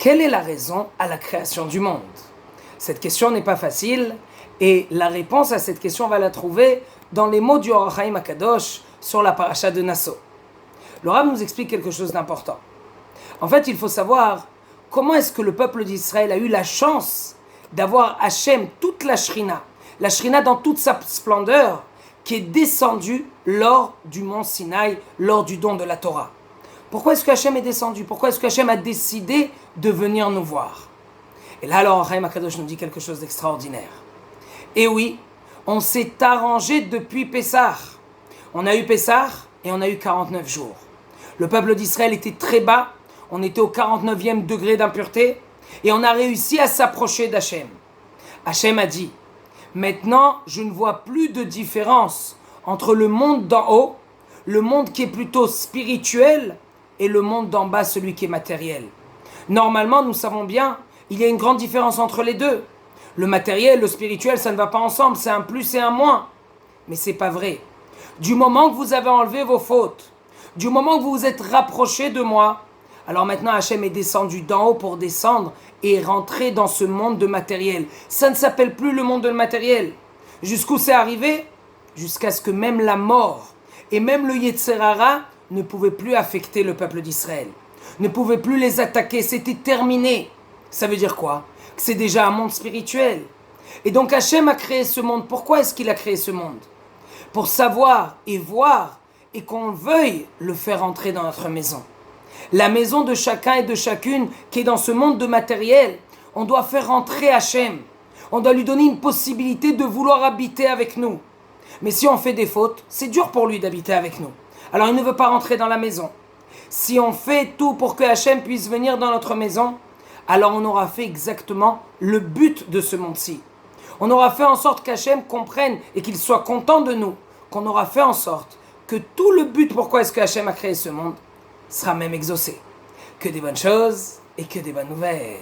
Quelle est la raison à la création du monde? Cette question n'est pas facile et la réponse à cette question, on va la trouver dans les mots du Or HaChaim Akadosh sur la paracha de Nasso. Le Rav nous explique quelque chose d'important. En fait, il faut savoir comment est-ce que le peuple d'Israël a eu la chance d'avoir Hachem, toute la Shrina dans toute sa splendeur, qui est descendue lors du mont Sinaï, lors du don de la Torah. Pourquoi est-ce que Hachem est descendu? Pourquoi est-ce que Hachem a décidé de venir nous voir? Et là, alors, Chaim Akadosh nous dit quelque chose d'extraordinaire. Et oui, on s'est arrangé depuis Pessah. On a eu Pessah et on a eu 49 jours. Le peuple d'Israël était très bas, on était au 49e degré d'impureté, et on a réussi à s'approcher d'Hachem. Hachem a dit, maintenant, je ne vois plus de différence entre le monde d'en haut, le monde qui est plutôt spirituel, et le monde d'en bas, celui qui est matériel. Normalement, nous savons bien, il y a une grande différence entre les deux. Le matériel, le spirituel, ça ne va pas ensemble, c'est un plus et un moins. Mais c'est pas vrai. Du moment que vous avez enlevé vos fautes, du moment que vous vous êtes rapproché de moi, alors maintenant Hachem est descendu d'en haut pour descendre et rentrer dans ce monde de matériel. Ça ne s'appelle plus le monde de matériel. Jusqu'où c'est arrivé? Jusqu'à ce que même la mort et même le Yetzer Hara ne pouvaient plus affecter le peuple d'Israël, ne pouvaient plus les attaquer, c'était terminé. Ça veut dire quoi? Que c'est déjà un monde spirituel. Et donc Hachem a créé ce monde. Pourquoi est-ce qu'il a créé ce monde? Pour savoir et voir et qu'on veuille le faire entrer dans notre maison. La maison de chacun et de chacune qui est dans ce monde de matériel, on doit faire entrer Hachem. On doit lui donner une possibilité de vouloir habiter avec nous. Mais si on fait des fautes, c'est dur pour lui d'habiter avec nous. Alors il ne veut pas rentrer dans la maison. Si on fait tout pour que Hachem puisse venir dans notre maison, alors on aura fait exactement le but de ce monde-ci. On aura fait en sorte qu'Hachem comprenne et qu'il soit content de nous. Qu'on aura fait en sorte que tout le but pourquoi est-ce que Hachem a créé ce monde sera même exaucé. Que des bonnes choses et que des bonnes nouvelles.